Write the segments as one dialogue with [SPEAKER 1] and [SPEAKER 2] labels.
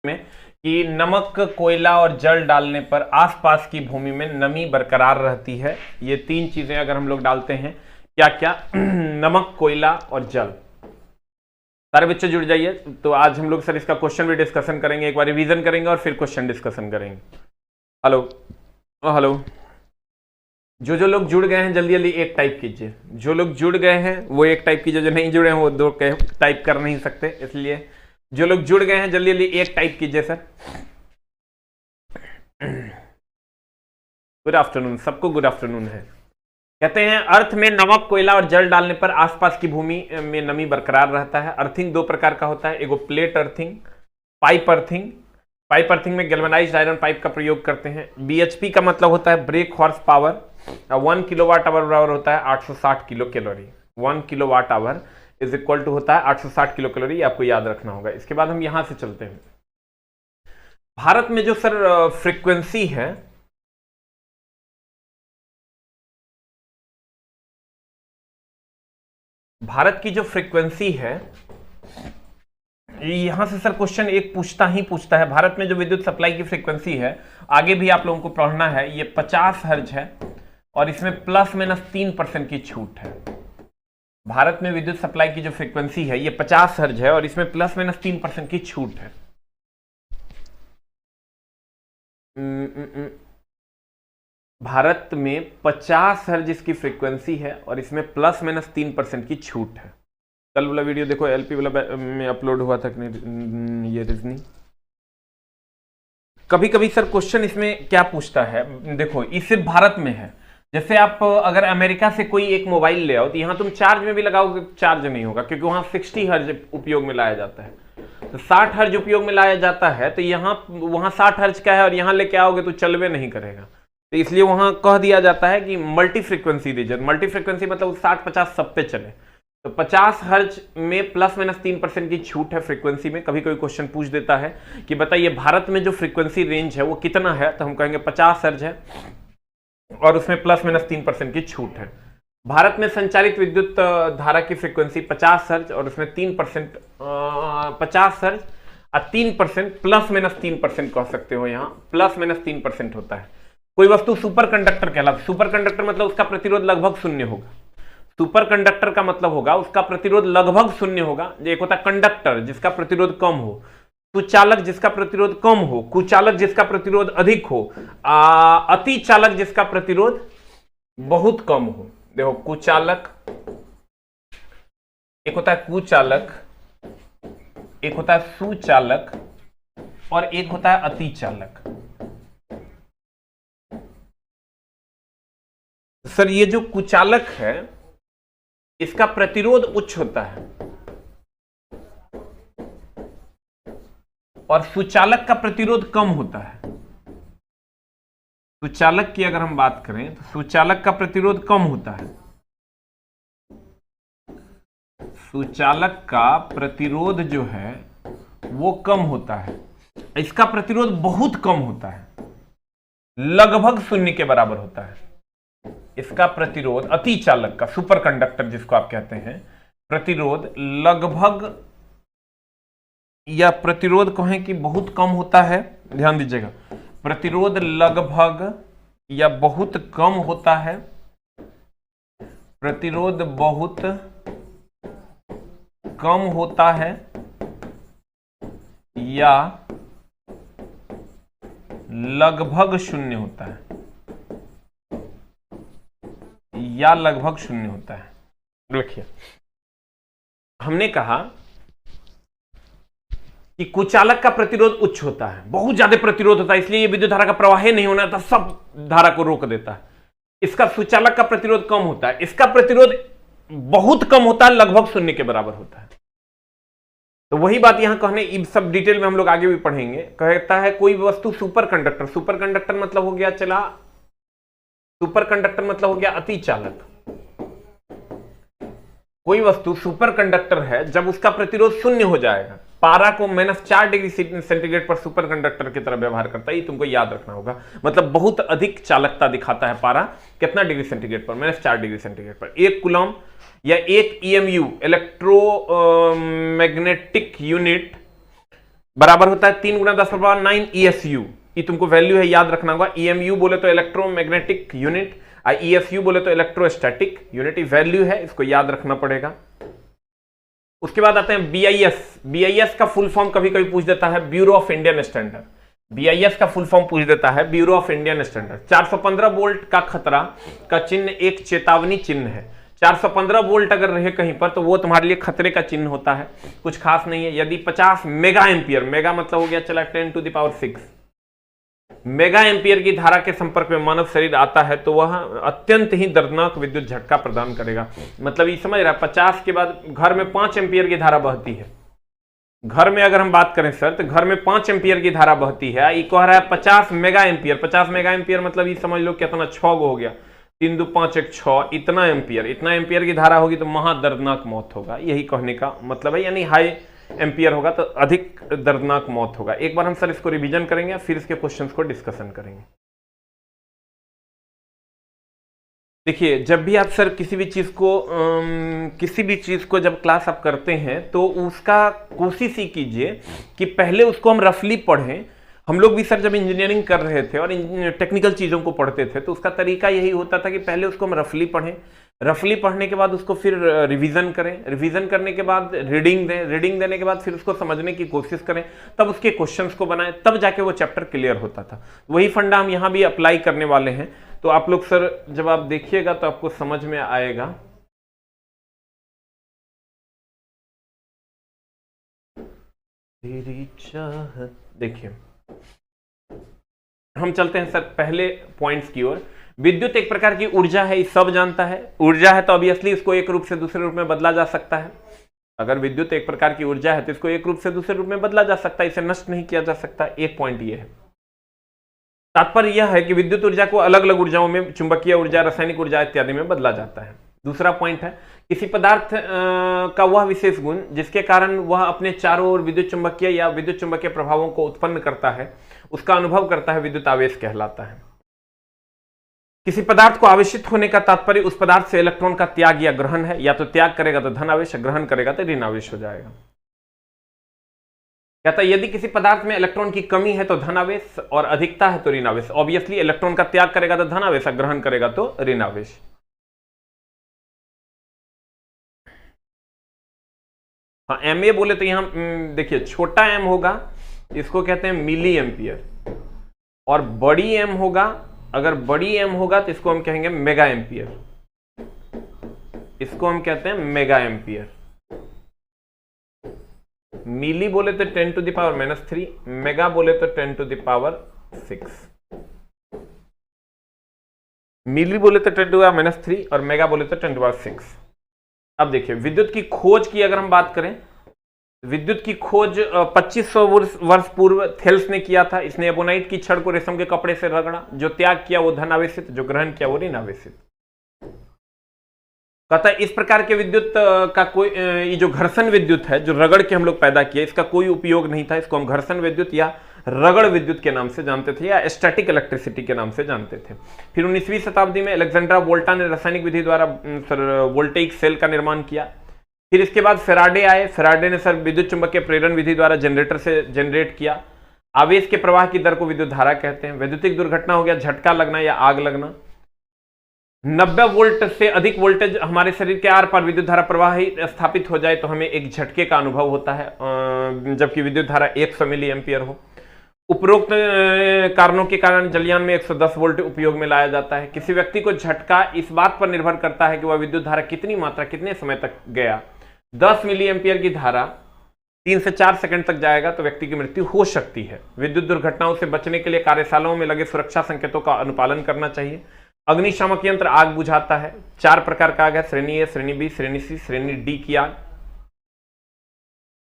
[SPEAKER 1] में कि नमक, कोयला और जल डालने पर आसपास की भूमि में नमी बरकरार रहती है। ये तीन चीजें अगर हम लोग डालते हैं, क्या क्या? नमक, कोयला और जल। सारे बच्चे जुड़ जाइए। तो आज हम लोग सर इसका क्वेश्चन भी डिस्कशन करेंगे, एक बार रिवीजन करेंगे और फिर क्वेश्चन डिस्कशन करेंगे। हेलो हेलो, जो जो लोग जुड़ गए हैं जल्दी जल्दी एक टाइप कीजिए। जो लोग जुड़ गए हैं वो एक टाइप कीजिए, जो नहीं जुड़े हैं वो दो टाइप कर नहीं सकते, इसलिए जो लोग जुड़ गए हैं जल्दी जल्दी एक टाइप कीजिए सर। गुड आफ्टरनून सबको, गुड आफ्टरनून है। कहते हैं अर्थ में नमक, कोयला और जल डालने पर आसपास की भूमि में नमी बरकरार रहता है। अर्थिंग दो प्रकार का होता है, एगो plate earthing, pipe earthing. Pipe earthing में गैल्वेनाइज्ड आयरन पाइप का प्रयोग करते हैं। बीएचपी का मतलब होता है brake horse power. 1 kilowatt hour बराबर होता है 860 kilo calorie. 1 kilowatt hour is equal to होता है 860 किलो कैलोरी, आपको याद रखना होगा। इसके बाद हम यहां से चलते हैं। भारत में जो सर फ्रीक्वेंसी है, भारत की जो फ्रीक्वेंसी है, यहां से सर क्वेश्चन एक पूछता है। भारत में जो विद्युत सप्लाई की फ्रीक्वेंसी है, आगे भी आप लोगों को पढ़ना है, ये 50 हर्ट्ज है और इसमें प्लस माइनस 3% की छूट है। भारत में विद्युत सप्लाई की जो फ्रीक्वेंसी है ये 50 हर्ट्ज है और इसमें प्लस माइनस 3% की छूट है। भारत में 50 हर्ट्ज इसकी फ्रीक्वेंसी है और इसमें प्लस माइनस 3% की छूट है। कल वाला वीडियो देखो, एलपी वाला में अपलोड हुआ था कि नहीं, ये रीजनिंग। कभी कभी सर क्वेश्चन इसमें क्या पूछता है, देखो ये सिर्फ भारत में है। जैसे आप अगर अमेरिका से कोई एक मोबाइल ले आओ तो यहां तुम चार्ज में भी लगाओगे, चार्ज नहीं होगा, क्योंकि वहां 60 हर्ट्ज उपयोग में लाया जाता है। तो 60 हर्ट्ज उपयोग में लाया जाता है, तो वहां 60 हर्ट्ज का है और यहां लेके आओगे तो चलवे नहीं करेगा। तो इसलिए वहां कह दिया जाता है कि मल्टी फ्रीक्वेंसी दीजिए। मल्टी फ्रीक्वेंसी मतलब 60-50 सब पे चले। तो 50 हर्ट्ज में प्लस माइनस 3% की छूट है फ्रीक्वेंसी में। कभी कोई क्वेश्चन पूछ देता है कि बताइए भारत में जो फ्रीक्वेंसी रेंज है वो कितना है, तो हम कहेंगे 50 हर्ट्ज है और उसमें प्लस माइनस 3% की छूट है। भारत में संचालित विद्युत धारा की फ्रीक्वेंसी 50 हर्ट्ज और उसमें 3% 50 हर्ट्ज और 3% प्लस माइनस 3% कह सकते हो, यहाँ प्लस माइनस 3% होता है। कोई वस्तु सुपर कंडक्टर कहलाती है। सुपर कंडक्टर मतलब उसका प्रतिरोध लगभग शून्य होगा। सुपर कंडक्टर का मतलब होगा उसका प्रतिरोध लगभग शून्य होगा। एक होता है कंडक्टर जिसका प्रतिरोध कम हो, सुचालक जिसका प्रतिरोध कम हो, कुचालक जिसका प्रतिरोध अधिक हो, अति चालक जिसका प्रतिरोध बहुत कम हो। देखो कुचालक, एक होता है कुचालक, एक होता है सुचालक और एक होता है अति चालक। सर ये जो कुचालक है इसका प्रतिरोध उच्च होता है और सुचालक का प्रतिरोध कम होता है। सुचालक की अगर हम बात करें तो सुचालक का प्रतिरोध कम होता है। सुचालक का प्रतिरोध जो है वो कम होता है, इसका प्रतिरोध बहुत कम होता है, लगभग शून्य के बराबर होता है। इसका प्रतिरोध अति चालक का, सुपर कंडक्टर जिसको आप कहते हैं, प्रतिरोध लगभग या प्रतिरोध कहें कि बहुत कम होता है। ध्यान दीजिएगा, प्रतिरोध लगभग या बहुत कम होता है, प्रतिरोध बहुत कम होता है या लगभग शून्य होता है, या लगभग शून्य होता है। देखिए हमने कहा कि कुचालक का प्रतिरोध उच्च होता है, बहुत ज्यादा प्रतिरोध होता है, इसलिए ये विद्युत धारा का प्रवाह नहीं होना था, सब धारा को रोक देता है। इसका सुचालक का प्रतिरोध कम होता है, इसका प्रतिरोध बहुत कम होता है, लगभग शून्य के बराबर होता है। तो वही बात यहां कहने, सब डिटेल में हम लोग आगे भी पढ़ेंगे। कहता है कोई वस्तु सुपर कंडक्टर, सुपर कंडक्टर मतलब हो गया, चला सुपर कंडक्टर मतलब हो गया अति चालक। कोई वस्तु सुपर कंडक्टर है जब उसका प्रतिरोध शून्य हो जाएगा। पारा को -4 डिग्री सेंटीग्रेड पर सुपर कंडक्टर की तरह व्यवहार करता है, ये तुमको याद रखना होगा। मतलब बहुत अधिक चालकता दिखाता है पारा, कितना डिग्री सेंटीग्रेड पर, -4 डिग्री सेंटीग्रेड पर। 1 कूलम या 1 EMU इलेक्ट्रोमैग्नेटिक यूनिट बराबर होता है 3 × 10⁹ ESU। ये तुमको वैल्यू है, याद रखना होगा। EMU बोले तो इलेक्ट्रोमैग्नेटिक यूनिट, ESU बोले तो इलेक्ट्रोस्टैटिक यूनिट। वैल्यू है, इसको याद रखना पड़ेगा। उसके बाद आते हैं BIS। BIS का फुल फॉर्म कभी कभी पूछ देता है, bureau of Indian standard. BIS का फुल फॉर्म पूछ देता है, bureau of Indian standard. 415 volt का खतरा का चिन्ह एक चेतावनी चिन्ह है। 415 वोल्ट अगर रहे कहीं पर तो वो तुम्हारे लिए खतरे का चिन्ह होता है, कुछ खास नहीं है। यदि 50 मेगा एम्पियर, मेगा मतलब हो गया चला 10⁶ मेगा एम्पियर की धारा के संपर्क में मानव शरीर आता है तो वह अत्यंत ही दर्दनाक विद्युत झटका प्रदान करेगा। मतलब ये समझ रहा है, 50 के बाद घर में 5 एम्पियर की धारा बहती है। घर में अगर हम बात करें सर, तो घर में 5 एम्पियर की धारा बहती है। ये कह रहा है 50 मेगा एम्पियर। 50 मेगा एम्पियर मतलब ये समझ लो कितना, 6 हो गया, 3 × 5 = 6। इतना एम्पियर की धारा होगी तो महा दर्दनाक मौत होगा। यही कहने का मतलब है, यानी हाई एम्पियर होगा तो अधिक दर्दनाक मौत होगा। एक बार हम सर इसको रिवीजन करेंगे, फिर इसके क्वेश्चंस को डिस्कशन करेंगे। देखिए, जब भी आप सर किसी भी चीज को जब क्लास आप करते हैं तो उसका कोशिश ही कीजिए कि पहले उसको हम रफली पढ़ें। हम लोग भी सर जब इंजीनियरिंग कर रहे थे और टेक्निकल चीजों को पढ़ते थे तो उसका तरीका यही होता था कि पहले उसको हम रफली पढ़ें, रफली पढ़ने के बाद उसको फिर रिवीजन करें, रिवीजन करने के बाद रीडिंग दें, रीडिंग देने के बाद फिर उसको समझने की कोशिश करें, तब उसके क्वेश्चंस को बनाएं, तब जाके वो चैप्टर क्लियर होता था। वही फंडा हम यहाँ भी अप्लाई करने वाले हैं। तो आप लोग सर जब आप देखिएगा तो आपको समझ में आएगा। देखिए, हम चलते हैं सर पहले पॉइंट्स की ओर। विद्युत एक प्रकार की ऊर्जा है, सब जानता है। ऊर्जा है तो ऑब्वियसली इसको एक रूप से दूसरे रूप में बदला जा सकता है। अगर विद्युत एक प्रकार की ऊर्जा है तो इसको एक रूप से दूसरे रूप में बदला जा सकता है, इसे नष्ट नहीं किया जा सकता। एक पॉइंट ये है। तात्पर्य यह है कि विद्युत ऊर्जा को अलग अलग ऊर्जाओं में, चुंबकीय ऊर्जा, रासायनिक ऊर्जा इत्यादि में बदला जाता है। दूसरा पॉइंट है, किसी पदार्थ का वह विशेष गुण जिसके कारण वह अपने चारों ओर विद्युत चुंबकीय या विद्युत चुंबकीय प्रभावों को उत्पन्न करता है, उसका अनुभव करता है, विद्युत आवेश कहलाता है। किसी पदार्थ को आवेशित होने का तात्पर्य उस पदार्थ से इलेक्ट्रॉन का त्याग या ग्रहण है। या तो त्याग करेगा तो धन आवेश, ग्रहण करेगा तो ऋण आवेश हो जाएगा। कहता है यदि किसी पदार्थ में इलेक्ट्रॉन की कमी है तो धन आवेश और अधिकता है तो ऋण आवेश। ऑब्वियसली इलेक्ट्रॉन का त्याग करेगा तो धन आवेश, ग्रहण करेगा तो ऋण आवेश। हाँ, एमए बोले तो यहां देखिए, छोटा एम होगा इसको कहते हैं मिली एम्पियर, और बड़ी एम होगा, अगर बड़ी एम होगा तो इसको हम कहेंगे मेगा एम्पियर। इसको हम कहते हैं मेगा एम्पियर। मिली बोले तो 10⁻⁻3, मेगा बोले तो 10⁻⁶। मिली बोले तो 10⁻⁻3 और मेगा बोले तो 10⁻⁶। अब देखिए, विद्युत की खोज की अगर हम बात करें, विद्युत की खोज 2500 वर्ष पूर्व थेल्स ने किया था। इसने एबोनाइट की छड़ को रेशम के कपड़े से रगड़ा, जो त्याग किया वो धन आवेशित, जो ग्रहण किया वो ऋण आवेशित। कहता है इस प्रकार के विद्युत का कोई, ये जो घर्षण विद्युत है जो रगड़ के हम लोग पैदा किया, इसका कोई उपयोग नहीं था। इसको हम घर्षण विद्युत या रगड़ विद्युत के नाम से जानते थे, या स्टैटिक इलेक्ट्रिसिटी के नाम से जानते थे। फिर 19वीं शताब्दी में अलेक्जेंड्रा वोल्टा ने रासायनिक विधि द्वारा वोल्टेइक सेल का निर्माण किया। फिर इसके बाद फेराडे आए। फेराडे ने सर विद्युत चुंबकीय प्रेरण विधि द्वारा जनरेटर से जनरेट किया। आवेश के प्रवाह की दर को विद्युत धारा कहते हैं। वैद्युतिक दुर्घटना हो गया झटका लगना या आग लगना। 90 वोल्ट से अधिक वोल्टेज हमारे शरीर के आर पार विद्युत धारा प्रवाह ही स्थापित हो जाए तो हमें एक झटके का अनुभव होता है, जबकि विद्युत धारा 100 मिली एम्पियर हो। उपरोक्त कारणों के कारण जलयान में 110 वोल्ट उपयोग में लाया जाता है। किसी व्यक्ति को झटका इस बात पर निर्भर करता है कि वह विद्युत धारा कितनी मात्रा कितने समय तक गया। 10 मिली एम्पियर की धारा 3 से 4 सेकंड तक जाएगा तो व्यक्ति की मृत्यु हो सकती है। विद्युत दुर्घटनाओं से बचने के लिए कार्यशालाओं में लगे सुरक्षा संकेतों का अनुपालन करना चाहिए। अग्निशामक यंत्र आग बुझाता है। 4 प्रकार का आग है, श्रेणी ए, श्रेणी बी, श्रेणी सी, श्रेणी डी की आग।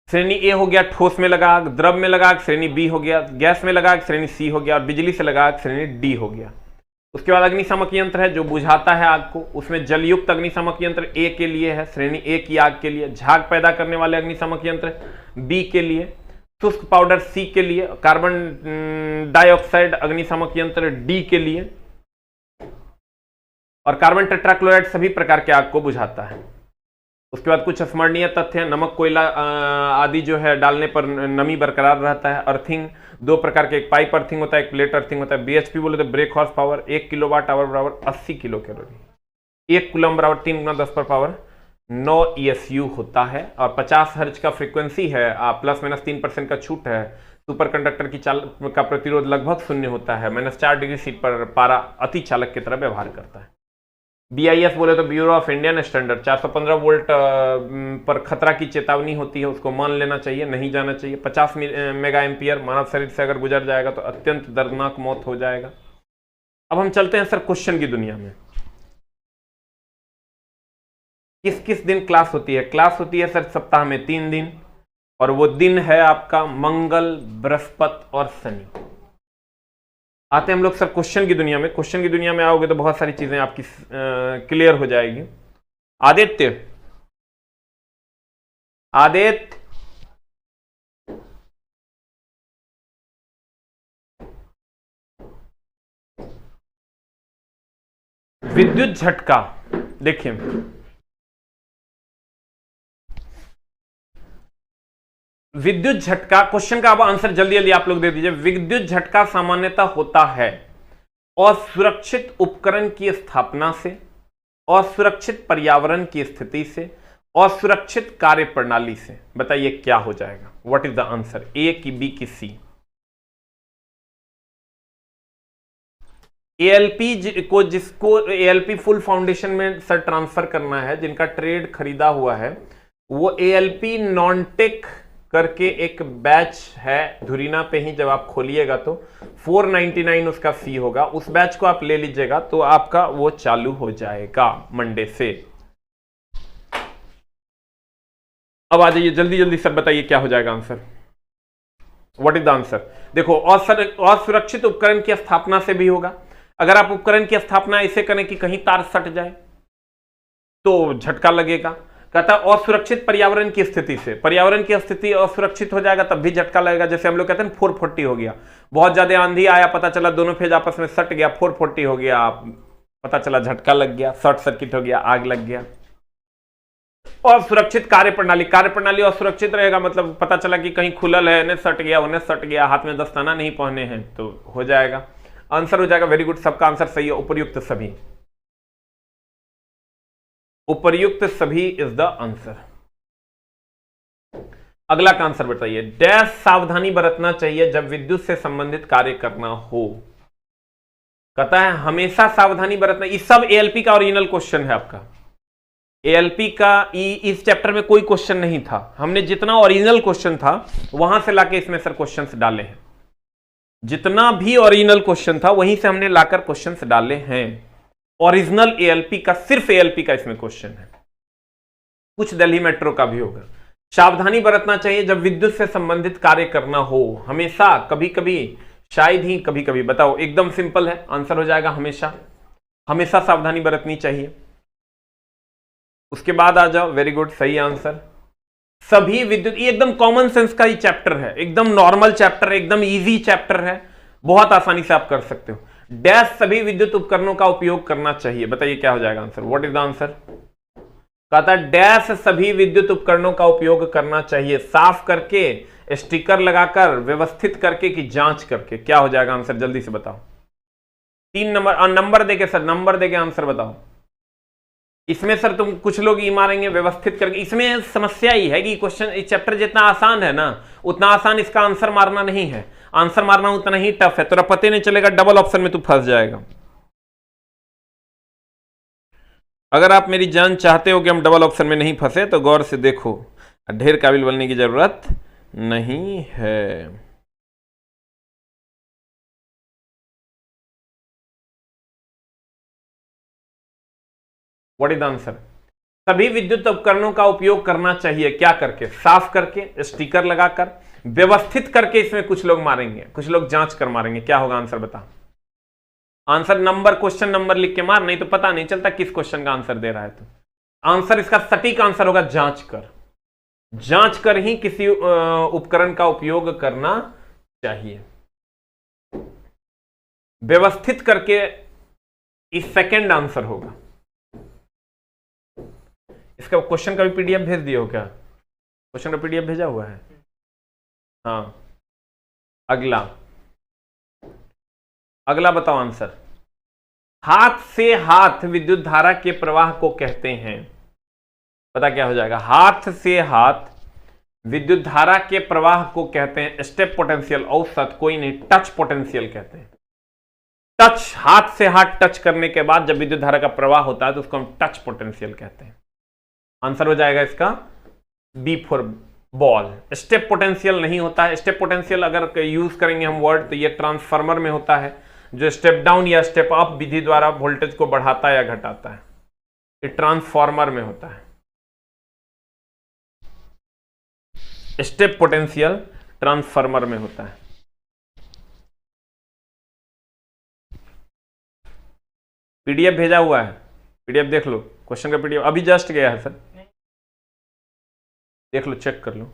[SPEAKER 1] श्रेणी ए हो गया ठोस में लगा आग, द्रव में लगा आग, श्रेणी बी हो गया गैस में लगा आग, श्रेणी सी हो गया, और बिजली से लगा आग, श्रेणी डी हो गया। उसके बाद अग्निशामक यंत्र है जो बुझाता है आग को। उसमें जलयुक्त अग्निशामक यंत्र ए के लिए है, श्रेणी ए की आग के लिए। झाग पैदा करने वाले अग्निशामक यंत्र बी के लिए। शुष्क पाउडर सी के लिए। कार्बन डाइऑक्साइड अग्निशामक यंत्र डी के लिए। और कार्बन टेट्राक्लोराइड सभी प्रकार के आग को बुझाता है। उसके बाद कुछ स्मरणीय तथ्य है, नमक कोयला आदि जो है डालने पर नमी बरकरार रहता है। अर्थिंग दो प्रकार के, एक पाइप अर्थिंग होता है, एक प्लेट अर्थिंग होता है। बीएचपी बोले तो break horse power, 1 kilowatt hour बराबर 80 किलो कैलोरी, 1 कूलम बराबर 3 × 10 पावर 9 ESU होता है। और 50 हर्ट्ज का फ्रीक्वेंसी है, ±3% का छूट है। सुपर कंडक्टर की का प्रतिरोध लगभग 0 होता है। -4 डिग्री सी पर पारा अति चालक की तरह व्यवहार करता है। BIS बोले तो bureau of Indian standard, 415 volt पर खतरा की चेतावनी होती है, उसको मान लेना चाहिए, नहीं जाना चाहिए। 50 मेगा एम्पियर मानव शरीर से अगर गुजर जाएगा तो अत्यंत दर्दनाक मौत हो जाएगा। अब हम चलते हैं सर क्वेश्चन की दुनिया में। किस किस दिन क्लास होती है? क्लास होती है सर सप्ताह में 3 दिन, और वो दिन है आपका मंगल, बृहस्पति और शनि। आते हैं हम लोग सर क्वेश्चन की दुनिया में। क्वेश्चन की दुनिया में आओगे तो बहुत सारी चीजें आपकी क्लियर हो जाएगी। आदित्य, आदित्य, विद्युत झटका, देखिए विद्युत झटका, क्वेश्चन का अब आंसर जल्दी जल्दी आप लोग दे दीजिए। विद्युत झटका सामान्यतः होता है असुरक्षित उपकरण की स्थापना से, असुरक्षित पर्यावरण की स्थिति से, असुरक्षित कार्य प्रणाली से। बताइए क्या हो जाएगा? What is the answer? A की, बी की, सी? एएलपी को, जिसको एएलपी फुल फाउंडेशन में सर ट्रांसफर करना है, जिनका ट्रेड खरीदा हुआ है, वो एएलपी नॉनटेक करके एक बैच है धुरीना पे ही। जब आप खोलिएगा तो 499 उसका फी होगा, उस बैच को आप ले लीजिएगा तो आपका वो चालू हो जाएगा मंडे से। अब आ जाइए जल्दी जल्दी सर, बताइए क्या हो जाएगा answer? What is the answer? देखो, असुरक्षित उपकरण की स्थापना से भी होगा। अगर आप उपकरण की स्थापना ऐसे करें कि कहीं तार सट जाए तो झटका लगेगा। कहता है असुरक्षित पर्यावरण की स्थिति से, पर्यावरण की स्थिति असुरक्षित हो जाएगा तब भी झटका लगेगा। जैसे हम लोग कहते हैं 440 हो गया, बहुत ज्यादा आंधी आया, पता चला दोनों फेज आपस में सट गया, 440 हो गया, पता चला झटका लग गया, शॉर्ट सर्किट हो गया, आग लग गया। और सुरक्षित कार्य प्रणाली, कार्य प्रणाली असुरक्षित रहेगा, मतलब पता चला कि कहीं खुलल है, इन्हें सट गया, उन्हें सट गया, हाथ में दस्ताना नहीं पहने हैं, तो हो जाएगा। आंसर हो जाएगा, वेरी गुड, सबका आंसर सही है, उपर्युक्त सभी। उपर्युक्त सभी इज द आंसर। अगला का आंसर बताइए। डैश सावधानी बरतना चाहिए जब विद्युत से संबंधित कार्य करना हो। कहता है हमेशा सावधानी बरतना। इस सब एएलपी का ओरिजिनल क्वेश्चन है आपका। एएलपी का इस चैप्टर में कोई क्वेश्चन नहीं था, हमने जितना ओरिजिनल क्वेश्चन था वहां से लाके इसमें सर क्वेश्चंस डाले हैं। जितना भी ओरिजिनल क्वेश्चन था वहीं से हमने लाकर क्वेश्चंस डाले हैं। ओरिजिनल एएलपी का, सिर्फ एएलपी का इसमें क्वेश्चन है, कुछ दिल्ली मेट्रो का भी होगा। सावधानी बरतना चाहिए जब विद्युत से संबंधित कार्य करना हो। हमेशा, कभी कभी, शायद ही, कभी कभी। बताओ, एकदम सिंपल है, आंसर हो जाएगा हमेशा। हमेशा सावधानी बरतनी चाहिए। उसके बाद आ जाओ, वेरी गुड, सही आंसर। सभी विद्युत, ये एकदम कॉमन सेंस का ही चैप्टर है, एकदम नॉर्मल चैप्टर है, एकदम इजी चैप्टर है, बहुत आसानी से आप कर सकते हो। डैश सभी विद्युत उपकरणों का उपयोग करना चाहिए। बताइए क्या हो जाएगा answer? What is the answer? कहता डैश सभी विद्युत उपकरणों का उपयोग करना चाहिए, साफ करके, स्टिकर लगाकर, व्यवस्थित करके कि जांच करके। क्या हो जाएगा आंसर? जल्दी से बताओ। 3 नंबर, नंबर देके सर, नंबर देके आंसर बताओ। इसमें सर तुम कुछ लोग ई मारेंगे व्यवस्थित करके। इसमें समस्या ही है कि क्वेश्चन, इस चैप्टर जितना आसान है ना, उतना आसान इसका आंसर मारना नहीं है। आंसर मारना उतना ही टफ है, तेरा पता नहीं चलेगा, डबल ऑप्शन में तू फंस जाएगा। अगर आप मेरी जान चाहते हो कि हम डबल ऑप्शन में नहीं फंसे तो गौर से देखो, ढेर काबिल बनने की जरूरत नहीं है। What is the answer? सभी विद्युत उपकरणों का उपयोग करना चाहिए, क्या करके? साफ करके, स्टिकर लगाकर, व्यवस्थित करके। इसमें कुछ लोग मारेंगे, कुछ लोग जांच कर मारेंगे। क्या होगा आंसर? बता। आंसर नंबर, क्वेश्चन नंबर लिख के मार, नहीं तो पता नहीं चलता किस क्वेश्चन का आंसर दे रहा है तो। आंसर, इसका सटीक आंसर होगा जांच कर। जांच कर ही किसी उपकरण का उपयोग करना चाहिए। व्यवस्थित करके इस सेकंड आंसर होगा। इसका क्वेश्चन का भी पीडीएफ भेज दिए हो क्या? क्वेश्चन का पीडीएफ भेजा हुआ है? हाँ। अगला बताओ आंसर। हाथ से हाथ विद्युत धारा के प्रवाह को कहते हैं, पता क्या हो जाएगा? हाथ से हाथ विद्युत धारा के प्रवाह को कहते हैं स्टेप पोटेंशियल, औसत कोई नहीं, टच पोटेंशियल कहते हैं। टच, हाथ से हाथ टच करने के बाद जब विद्युत धारा का प्रवाह होता है तो उसको हम टच पोटेंशियल कहते हैं। आंसर हो जाएगा इसका B for ball. Step potential नहीं होता है। स्टेप पोटेंशियल अगर यूज करेंगे हम वर्ड तो ये ट्रांसफार्मर में होता है, जो स्टेप डाउन या स्टेप अप विधि द्वारा वोल्टेज को बढ़ाता है या घटाता है। ये ट्रांसफार्मर में होता है। स्टेप पोटेंशियल ट्रांसफार्मर में होता है। पीडीएफ भेजा हुआ है, पीडीएफ देख लो। क्वेश्चन का पीडीएफ अभी जस्ट गया है सर, देख लो, चेक कर लो।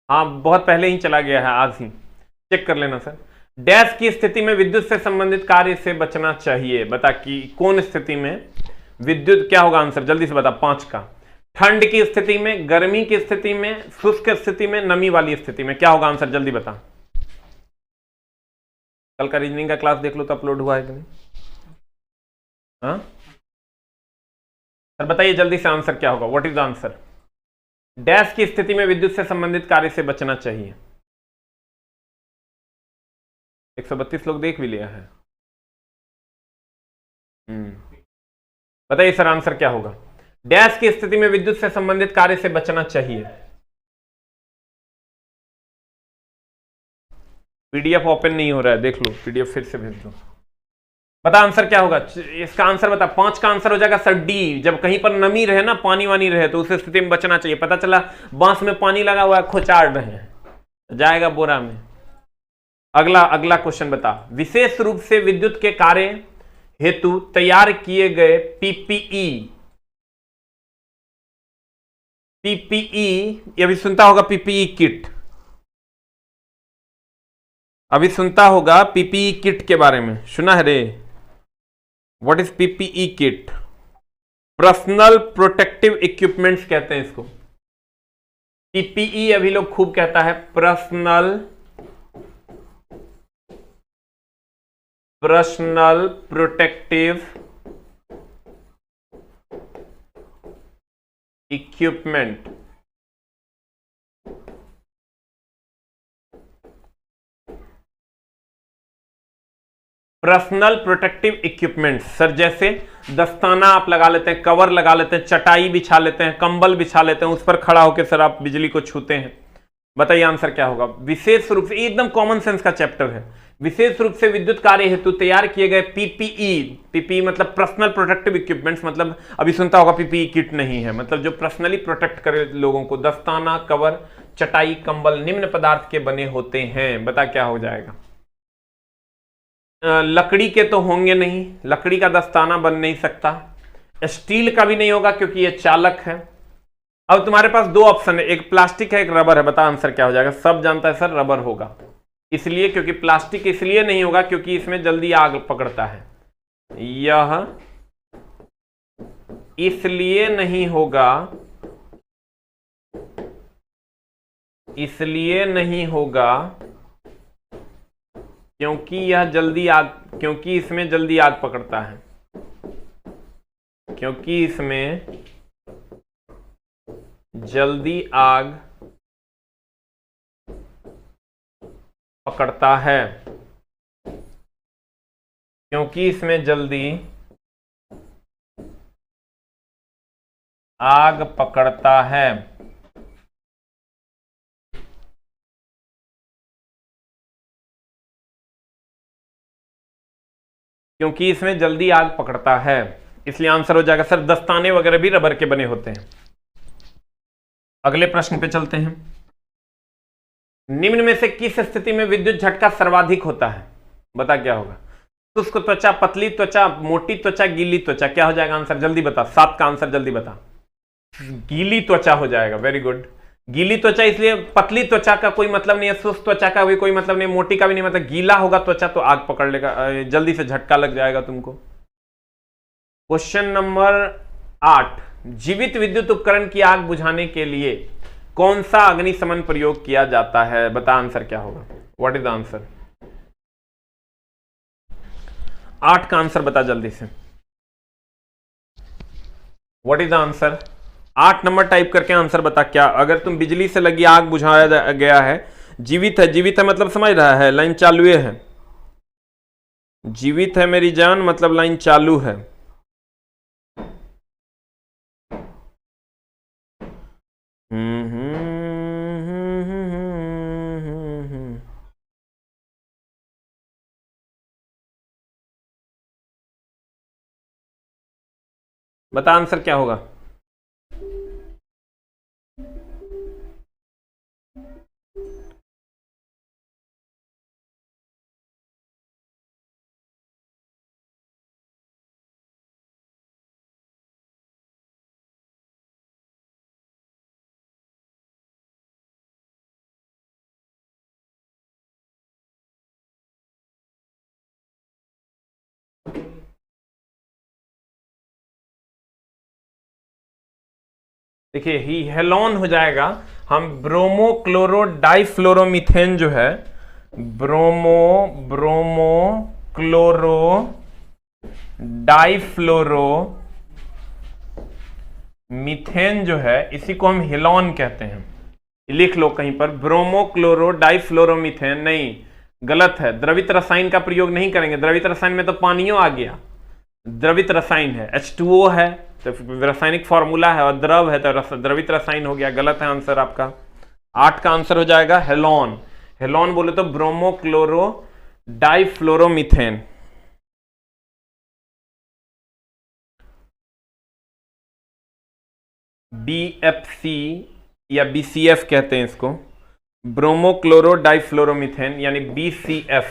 [SPEAKER 1] हाँ, बहुत पहले ही चला गया है, आज ही चेक कर लेना सर। डैश की स्थिति में विद्युत से संबंधित कार्य से बचना चाहिए, बता कि कौन स्थिति में विद्युत, क्या होगा आंसर जल्दी से बता। 5 का। ठंड की स्थिति में, गर्मी की स्थिति में, शुष्क स्थिति में, नमी वाली स्थिति में, क्या होगा आंसर जल्दी बता। कल का रीजनिंग का क्लास देख लो तो अपलोड हुआ है कि नहीं? हाँ सर बताइए जल्दी से आंसर क्या होगा। What is the answer? Dash की स्थिति में विद्युत से संबंधित कार्य से बचना चाहिए। 132 लोग देख भी लिया है। बताइए सर आंसर क्या होगा? डैश की स्थिति में विद्युत से संबंधित कार्य से बचना चाहिए। पीडीएफ ओपन नहीं हो रहा है, देख लो, पीडीएफ फिर से भेज दो। बता आंसर क्या होगा इसका? आंसर बता। 5 का आंसर हो जाएगा सर डी। जब कहीं पर नमी रहे ना, पानी वानी रहे, तो उस स्थिति में बचना चाहिए। पता चला बांस में पानी लगा हुआ है, खोचाड़ रहे हैं, जाएगा बोरा में। अगला क्वेश्चन बता। विशेष रूप से विद्युत के कार्य हेतु तैयार किए गए पीपीई, ये अभी सुनता होगा पीपीई किट, अभी सुनता होगा पीपीई किट के बारे में, सुना है रे? What is PPE kit? Personal protective equipments कहते हैं इसको। पीपीई अभी लोग खूब कहता है, personal protective equipment. Personal protective equipment sir, जैसे दस्ताना आप लगा लेते हैं, कवर लगा लेते हैं, चटाई बिछा लेते हैं, कंबल बिछा लेते हैं, उस पर खड़ा होकर सर आप बिजली को छूते हैं। बताइए आंसर क्या होगा? विशेष रूप से, एकदम कॉमन सेंस का चैप्टर है। विशेष रूप से विद्युत कार्य हेतु तैयार किए गए पीपीई मतलब पर्सनल प्रोटेक्टिव इक्विपमेंट्स, मतलब अभी सुनता होगा पीपीई किट नहीं है, मतलब जो पर्सनली प्रोटेक्ट करे लोगों को। दस्ताना, कवर, चटाई, कंबल निम्न पदार्थ के बने होते हैं। बता क्या हो जाएगा? लकड़ी के तो होंगे नहीं, लकड़ी का दस्ताना बन नहीं सकता। स्टील का भी नहीं होगा क्योंकि ये चालक है। अब तुम्हारे पास 2 ऑप्शन है, एक प्लास्टिक है, एक रबर है। बता आंसर क्या हो जाएगा? सब जानता है सर रबर होगा, इसलिए क्योंकि प्लास्टिक इसलिए नहीं होगा क्योंकि इसमें जल्दी आग पकड़ता है। यह इसलिए नहीं होगा, क्योंकि यह जल्दी आग, क्योंकि इसमें जल्दी आग पकड़ता है, क्योंकि इसमें जल्दी आग पकड़ता है, क्योंकि इसमें जल्दी आग पकड़ता है। क्योंकि इसमें जल्दी आग पकड़ता है, इसलिए आंसर हो जाएगा सर दस्ताने वगैरह भी रबर के बने होते हैं। अगले प्रश्न पे चलते हैं। निम्न में से किस स्थिति में विद्युत झटका सर्वाधिक होता है? बता क्या होगा? शुष्क त्वचा, पतली त्वचा, मोटी त्वचा, गीली त्वचा, क्या हो जाएगा आंसर जल्दी बता। 7 का आंसर जल्दी बता। गीली त्वचा हो जाएगा, वेरी गुड। गीली त्वचा इसलिए, पतली त्वचा का कोई मतलब नहीं है, शुष्क त्वचा का भी कोई मतलब नहीं, मोटी का भी नहीं, मतलब गीला होगा त्वचा तो आग पकड़ लेगा, जल्दी से झटका लग जाएगा तुमको। क्वेश्चन नंबर 8, जीवित विद्युत उपकरण की आग बुझाने के लिए कौन सा अग्निशमन प्रयोग किया जाता है? बता आंसर क्या होगा? What is the answer? 8 का आंसर बता जल्दी से। What is the answer? 8 number type करके आंसर बता। क्या अगर तुम बिजली से लगी आग बुझाया गया है, जीवित है, जीवित है मतलब समझ रहा है, लाइन चालू है, जीवित है मेरी जान मतलब लाइन चालू है। बता आंसर क्या होगा? देखिए ही हेलोन हो जाएगा। हम ब्रोमो क्लोरो डाइफ्लोरोमीथेन जो है, ब्रोमो क्लोरो डाइफ्लोरो मीथेन जो है, इसी को हम हेलोन कहते हैं। लिख लो कहीं पर, ब्रोमो क्लोरो डाइफ्लोरोमीथेन। नहीं, गलत है। द्रवित रसायन का प्रयोग नहीं करेंगे। द्रवित रसायन में तो पानियों आ गया, द्रवित रसायन है, H2O है तो रासायनिक फॉर्मूला है, और द्रव है तो द्रवित रसायन हो गया। गलत है आंसर आपका। 8 का आंसर हो जाएगा हेलोन। हेलोन बोले तो ब्रोमो क्लोरो डाइफ्लोरोमीथेन। BFC या BCF कहते हैं इसको, ब्रोमो क्लोरो डाइफ्लोरोमीथेन यानी BCF।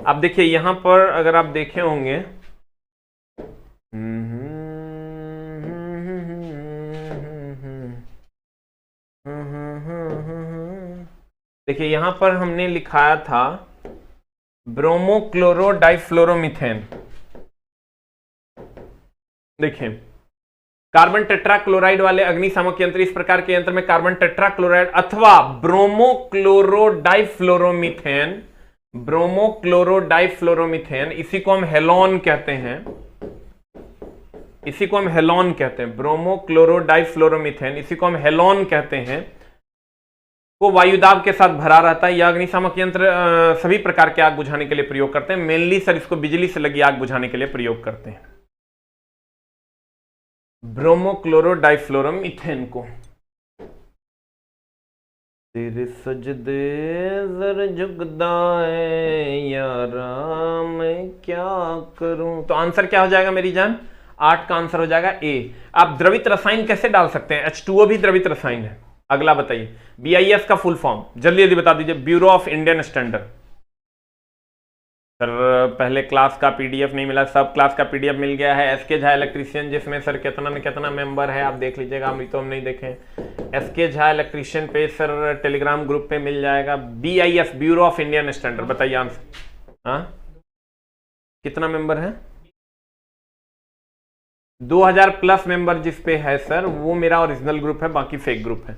[SPEAKER 1] अब देखिए यहां पर अगर आप देखे होंगे, देखिए यहां पर हमने लिखाया था ब्रोमो क्लोरो डाइफ्लोरोमीथेन। देखिए कार्बन टेट्राक्लोराइड वाले अग्निशामक यंत्र, इस प्रकार के यंत्र में कार्बन टेट्राक्लोराइड अथवा ब्रोमो क्लोरो डाइफ्लोरोमीथेन, ब्रोमो क्लोरो डाइफ्लोरोमीथेन, इसी को हम हेलोन कहते हैं, इसी को हम हेलोन कहते हैं। ब्रोमो क्लोरो डाइफ्लोरोमीथेन, इसी को हम हेलोन कहते हैं, को वायुदाब के साथ भरा रहता है। यह अग्निशामक यंत्र सभी प्रकार के आग बुझाने के लिए प्रयोग करते हैं। मेनली सर इसको बिजली से लगी आग बुझाने के लिए प्रयोग करते हैं, ब्रोमो क्लोरो डाइफ्लोरोमीथेन को। तेरे सजदे जर झुकदा है यारा मैं क्या करूं। तो आंसर क्या हो जाएगा मेरी जान? 8 का आंसर हो जाएगा ए। आप द्रवित रसायन कैसे डाल सकते हैं? H2O भी द्रवित रसायन है। अगला बताइए, BIS का फुल फॉर्म जल्दी जल्दी बता दीजिए। Bureau of Indian standard. Sir पहले क्लास का PDF नहीं मिला, सब क्लास का PDF मिल गया है। SK झा इलेक्ट्रीशियन, जिसमें सर कितना न कितना मेंबर है आप देख लीजिएगा, अभी तो हम नहीं देखें। SK झा इलेक्ट्रीशियन पे सर टेलीग्राम ग्रुप पे मिल जाएगा। BIS bureau of Indian standard, बताइए आंसर। हाँ कितना मेंबर है? 2000 प्लस मेंबर जिस पे है सर, वो मेरा ओरिजिनल ग्रुप है, बाकी फेक ग्रुप है।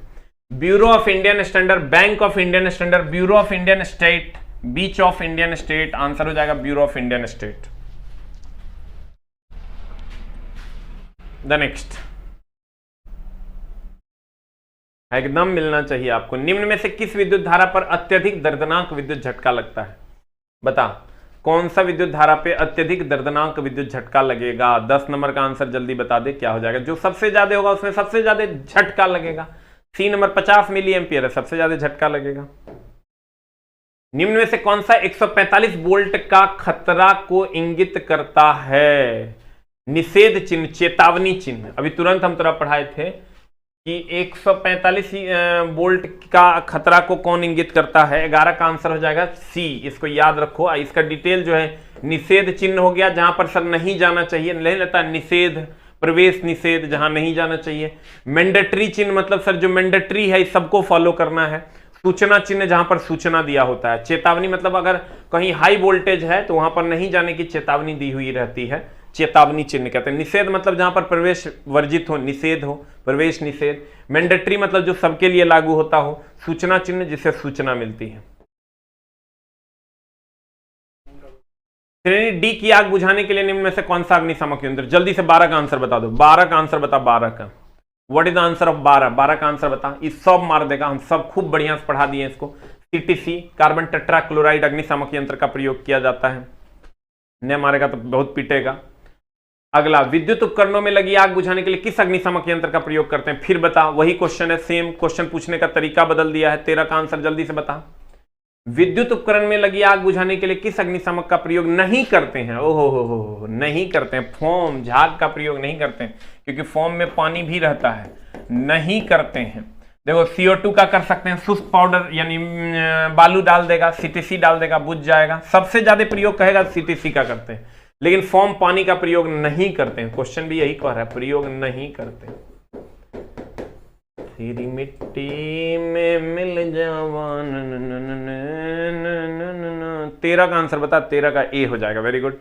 [SPEAKER 1] Bureau of Indian standard, bank of Indian standard, bureau of Indian state, beach of Indian state. Answer हो जाएगा bureau of Indian state. The next एकदम मिलना चाहिए आपको। निम्न में से किस विद्युत धारा पर अत्यधिक दर्दनाक विद्युत झटका लगता है? बता कौन सा विद्युत धारा पे अत्यधिक दर्दनाक विद्युत झटका लगेगा? 10 नंबर का आंसर जल्दी बता दे क्या हो जाएगा। जो सबसे ज्यादा होगा उसमें सबसे ज्यादा झटका लगेगा। C नंबर 50 मिली एम्पियर है, सबसे ज्यादा झटका लगेगा। निम्न में से कौन सा 145 वोल्ट का खतरा को इंगित करता है? निषेध चिन्ह, चेतावनी चिन्ह। अभी तुरंत हम तरह पढ़ाए थे कि 145 वोल्ट का खतरा को कौन इंगित करता है। 11 का आंसर हो जाएगा C। इसको याद रखो। इसका डिटेल जो है, निषेध चिन्ह हो गया जहां पर सर नहीं जाना चाहिए, नहीं लेता निषेध, प्रवेश निषेध जहां नहीं जाना चाहिए। मैंडेटरी चिन्ह मतलब सर जो मैंडेटरी है सबको फॉलो करना है। सूचना चिन्ह जहां पर सूचना दिया होता है। चेतावनी मतलब अगर कहीं हाई वोल्टेज है तो वहां पर नहीं जाने की चेतावनी दी हुई रहती है। चेतावनी चिन्ह कहते हैं। निषेध मतलब जहां पर प्रवेश वर्जित हो, निषेध हो, प्रवेश निषेध। मैंडेटरी मतलब जो सबके लिए लागू होता हो। सूचना चिन्ह जिससे सूचना मिलती है। श्रेणी डी की आग बुझाने के लिए निम्न में से कौन सा अग्निशामक यंत्र? जल्दी से 12 का आंसर बता दो। 12 का आंसर बता, 12 का। What is the answer of 12? 12 का आंसर बता। इस सब मार देगा, हम सब खूब बढ़िया से पढ़ा दिए इसको। सीटीसी कार्बन टेट्राक्लोराइड अग्निशामक यंत्र का प्रयोग किया जाता है। न मारेगा तो बहुत पीटेगा। अगला, विद्युत उपकरणों में लगी आग बुझाने के लिए किस अग्निशामक यंत्र का प्रयोग करते हैं? फिर बता, वही क्वेश्चन है, सेम क्वेश्चन पूछने का तरीका बदल दिया है। 13 का आंसर जल्दी से बता। विद्युत उपकरण में लगी आग बुझाने के लिए किस अग्निशामक का प्रयोग नहीं करते हैं? ओहो हो, नहीं करते हैं। फोम, झाग का प्रयोग नहीं करते हैं, क्योंकि फोम में पानी भी रहता है। नहीं करते हैं। देखो, CO2 का कर सकते हैं, शुष्क पाउडर यानी बालू डाल देगा, CTC डाल देगा, बुझ जाएगा। सबसे ज्यादा प्रयोग कहेगा CTC का करते हैं, लेकिन फोम पानी का प्रयोग नहीं करते हैं। क्वेश्चन भी यही कह रहा है, प्रयोग नहीं करते। तेरी मिट्टी में मिल जावा। 13 का आंसर बता। 13 का ए हो जाएगा। Very good.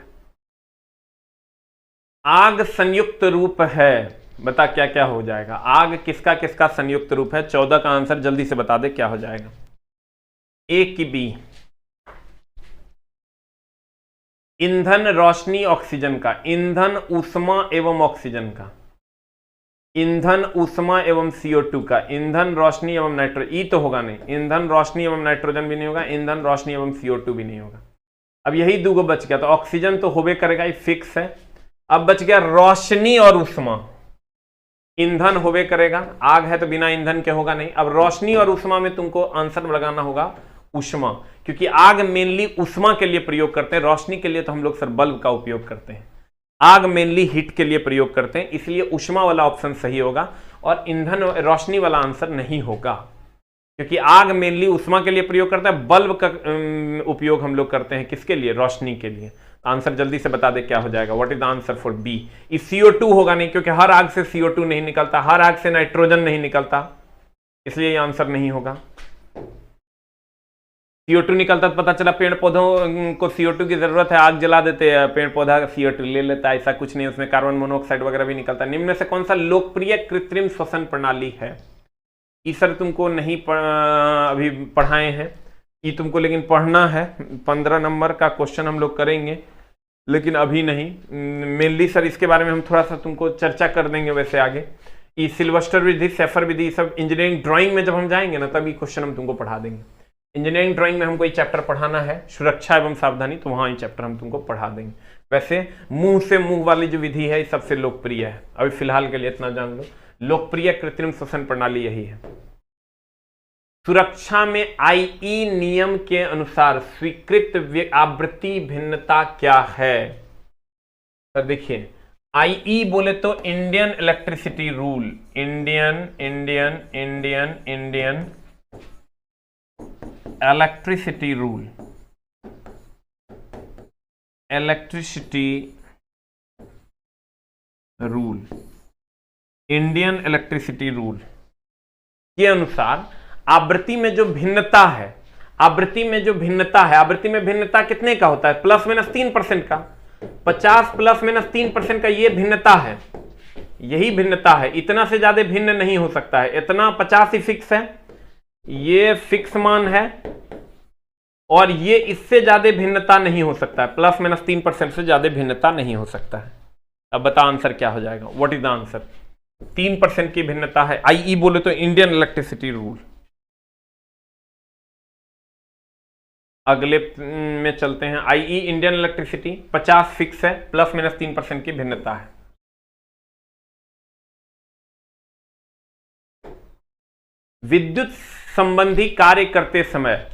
[SPEAKER 1] आग संयुक्त रूप है, बता क्या क्या हो जाएगा? आग किसका किसका संयुक्त रूप है? 14 का आंसर जल्दी से बता दे, क्या हो जाएगा? ए की बी? ईंधन, रोशनी, ऑक्सीजन का। ईंधन, ऊष्मा एवं ऑक्सीजन का। ईंधन, ऊष्मा एवं CO2 का। ईंधन, रोशनी एवं नाइट्रोजन। ई तो होगा नहीं। ईंधन, रोशनी एवं नाइट्रोजन भी नहीं होगा। ईंधन, रोशनी एवं CO2 भी नहीं होगा। अब यही दो बच गया, तो ऑक्सीजन तो होबे करेगा, ये फिक्स है। अब बच गया रोशनी और ऊष्मा। ईंधन होबे करेगा, आग है तो बिना ईंधन के होगा नहीं। अब रोशनी और ऊष्मा में तुमको आंसर लगाना होगा ऊष्मा, क्योंकि आग मेनली ऊष्मा के लिए प्रयोग करते हैं। रोशनी के लिए तो हम लोग सर बल्ब का उपयोग करते हैं। आग मेनली हीट के लिए प्रयोग करते हैं, इसलिए ऊष्मा वाला ऑप्शन सही होगा और ईंधन रोशनी वाला आंसर नहीं होगा, क्योंकि आग मेनली ऊष्मा के लिए प्रयोग करता है। बल्ब का उपयोग हम लोग करते हैं किसके लिए? रोशनी के लिए। आंसर जल्दी से बता दे, क्या हो जाएगा? What is the answer for B? इस CO2 होगा नहीं, क्योंकि हर आग से CO2 नहीं निकलता, हर आग से नाइट्रोजन नहीं निकलता, इसलिए ये आंसर नहीं होगा। CO2 निकलता तो पता चला पेड़ पौधों को CO2 की जरूरत है, आग जला देते हैं, पेड़ पौधा CO2 ले लेता है। ऐसा कुछ नहीं, उसमें कार्बन मोनोऑक्साइड वगैरह भी निकलता है। निम्न में से कौन सा लोकप्रिय कृत्रिम श्वसन प्रणाली है? ये सर तुमको नहीं अभी पढ़ाए हैं, ये तुमको लेकिन पढ़ना है। 15 नंबर का क्वेश्चन हम लोग करेंगे, लेकिन अभी नहीं। मेनली सर इसके बारे में हम थोड़ा सा तुमको चर्चा कर देंगे वैसे आगे। ये सिल्वेस्टर विधि, सेफर विधि, सब इंजीनियरिंग ड्राइंग में जब हम जाएंगे ना, तब ये क्वेश्चन हम तुमको पढ़ा देंगे। इंजीनियरिंग ड्राइंग में हमको ये चैप्टर पढ़ाना है, सुरक्षा एवं सावधानी, तो वहां ये चैप्टर हम तुमको पढ़ा देंगे। वैसे मुंह से मुंह वाली जो विधि है, ये सबसे लोकप्रिय है। अभी फिलहाल के लिए इतना जान लो, लोकप्रिय कृत्रिम श्वसन प्रणाली यही है। सुरक्षा में IE नियम के अनुसार स्वीकृत आवृत्ति भिन्नता क्या है? तो देखिए, IE बोले तो Indian electricity rule, Indian electricity rule, Indian electricity rule के अनुसार आवृत्ति में जो भिन्नता है, आवृत्ति में भिन्नता कितने का होता है? प्लस माइनस 3% का। 50 प्लस माइनस 3% का ये भिन्नता है, यही भिन्नता है। इतना से ज्यादा भिन्न नहीं हो सकता है। इतना 50 ही फिक्स है, ये फिक्स मान है, और ये इससे ज्यादा भिन्नता नहीं हो सकता है। प्लस माइनस 3% से ज्यादा भिन्नता नहीं हो सकता है। अब बता आंसर क्या हो जाएगा? What is the answer? 3% की भिन्नता है। IE बोले तो इंडियन इलेक्ट्रिसिटी रूल। अगले में चलते हैं। IE इंडियन इलेक्ट्रिसिटी 50 फिक्स है, प्लस माइनस 3% की भिन्नता है। विद्युत संबंधी कार्य करते समय,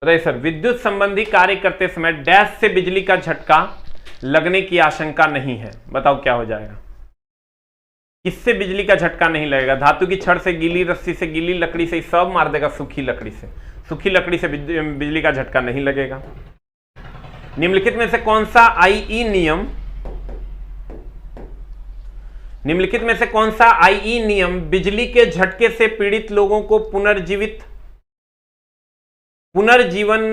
[SPEAKER 1] बताइए सर, विद्युत संबंधी कार्य करते समय डैश से बिजली का झटका लगने की आशंका नहीं है। बताओ क्या हो जाएगा? किससे बिजली का झटका नहीं लगेगा? धातु की छड़ से, गीली रस्सी से, गीली लकड़ी से, सब मार देगा। सूखी लकड़ी से, सूखी लकड़ी से बिजली का झटका नहीं लगेगा। निम्नलिखित में से कौन सा IE नियम बिजली के झटके से पीड़ित लोगों को पुनर्जीवन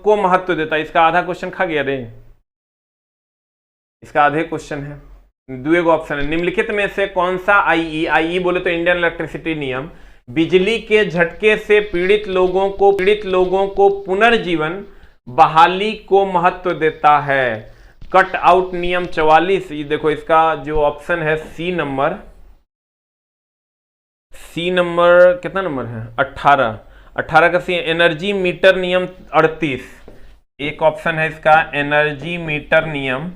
[SPEAKER 1] को महत्व देता है। इसका आधा क्वेश्चन खा गया रे, इसका आधे क्वेश्चन है, दुएगो ऑप्शन है। निम्नलिखित में से कौन सा आईई बोले तो इंडियन इलेक्ट्रिसिटी नियम बिजली के झटके से पीड़ित लोगों को पुनर्जीवन बहाली को महत्व देता है? कट आउट नियम 44। ये देखो इसका जो ऑप्शन है सी नंबर कितना नंबर है? 18 का सी। एनर्जी मीटर नियम 38, एक ऑप्शन है इसका एनर्जी मीटर नियम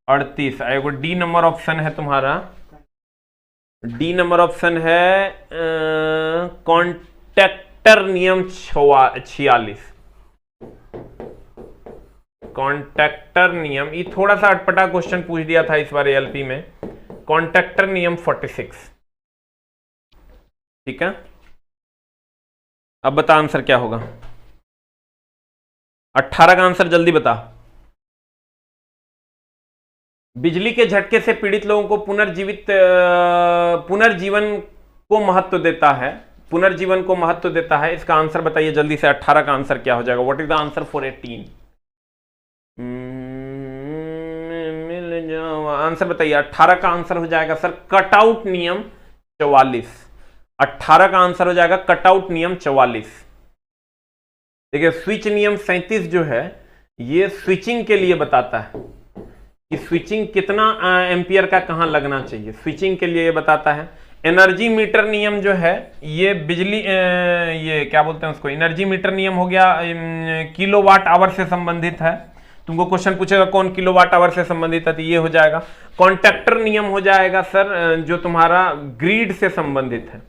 [SPEAKER 1] 38। एगो डी नंबर ऑप्शन है तुम्हारा, डी नंबर ऑप्शन है कॉन्ट्रैक्टर नियम 46। कॉन्ट्रैक्टर नियम, ये थोड़ा सा अटपटा क्वेश्चन पूछ दिया था इस बार एलपी में। कॉन्ट्रैक्टर नियम 46। ठीक है, अब बता आंसर क्या होगा? 18 का आंसर जल्दी बता। बिजली के झटके से पीड़ित लोगों को पुनर्जीवन को महत्व देता है, पुनर्जीवन को महत्व देता है। इसका आंसर बताइए जल्दी से। 18 का आंसर क्या हो जाएगा? What is the answer for 18? मिल जाओ आंसर बताइए। 18 का आंसर हो जाएगा सर कटआउट नियम 44। 18 का आंसर हो जाएगा कटआउट नियम 44। देखिए स्विच नियम 37 जो है ये स्विचिंग के लिए बताता है कि स्विचिंग कितना एम्पियर का कहां लगना चाहिए, स्विचिंग के लिए ये बताता है। एनर्जी मीटर नियम जो है ये बिजली ये क्या बोलते हैं उसको, एनर्जी मीटर नियम हो गया किलोवाट आवर से संबंधित है। तुमको क्वेश्चन पूछेगा कौन किलोवाट आवर से संबंधित है, तो ये हो जाएगा। कॉन्ट्रैक्टर नियम हो जाएगा सर जो तुम्हारा ग्रिड से संबंधित है,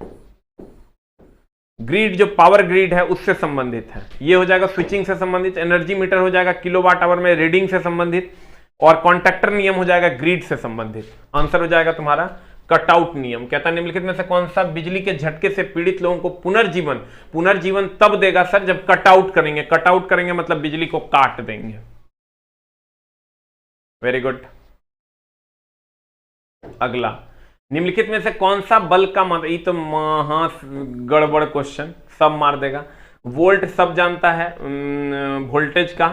[SPEAKER 1] ग्रिड जो पावर ग्रिड है उससे संबंधित है, ये हो जाएगा स्विचिंग से संबंधित। एनर्जी मीटर हो जाएगा किलोवाट आवर में रीडिंग से संबंधित, और कॉन्ट्रैक्टर नियम हो जाएगा ग्रिड से संबंधित। आंसर हो जाएगा तुम्हारा कटआउट नियम। कहता है निम्नलिखित में से कौन सा बिजली के झटके से पीड़ित लोगों को पुनर्जीवन तब देगा सर जब कटआउट करेंगे। कटआउट करेंगे मतलब बिजली को काट देंगे। Very good. अगला, निम्नलिखित में से कौन सा बल का मात्रा, ये तो महा गड़बड़ क्वेश्चन, सब मार देगा। वोल्ट सब जानता है, वोल्टेज का,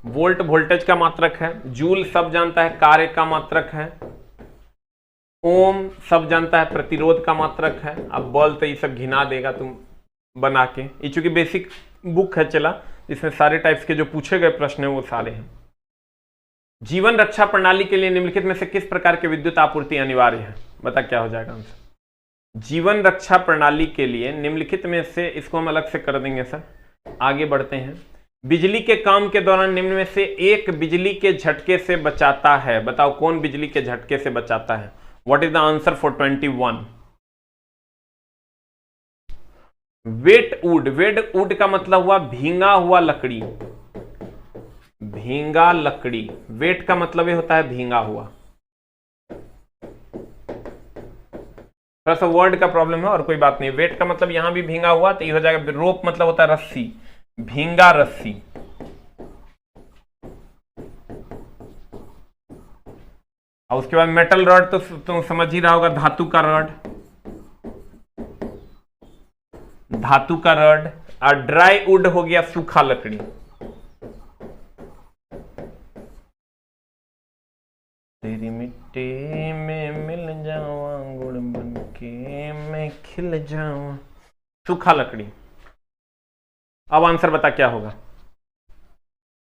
[SPEAKER 1] वोल्ट वोल्टेज का मात्रक है। जूल सब जानता है, कार्य का मात्रक है। ओम सब जानता है, प्रतिरोध का मात्रक है। अब बल तो ये सब घिना देगा तुम बना के, ये चूंकि बेसिक बुक है चला, इसमें सारे टाइप्स के जो पूछे गए प्रश्न है वो सारे हैं। जीवन रक्षा प्रणाली के लिए निम्नलिखित में से किस प्रकार की विद्युत आपूर्ति अनिवार्य है? बता क्या हो जाएगा आंसर। जीवन रक्षा प्रणाली के लिए निम्नलिखित में से, इसको हम अलग से कर देंगे सर। आगे बढ़ते हैं। बिजली के काम के दौरान निम्न में से एक बिजली के झटके से बचाता है। बताओ कौन बिजली के झटके से बचाता है? What is the answer for 21? Wet wood. Wet wood का मतलब हुआ भींगा हुआ लकड़ी, भींगा लकड़ी। वेट का मतलब ये होता है भींगा हुआ। थोड़ा सा वर्ड का प्रॉब्लम है और कोई बात नहीं। वेट का मतलब यहां भी भींगा हुआ, तो ये हो जाएगा। रोप मतलब होता है रस्सी, भींगा रस्सी। और उसके बाद मेटल रॉड तो तुम समझ ही रहा होगा, धातु का रॉड, धातु का रॉड। और ड्राई वुड हो गया सूखा लकड़ी। तेरी मिट्टी में मिल जाऊं गुड़ बनके मैं खिल जाऊं, सूखा लकड़ी। अब आंसर बता क्या होगा?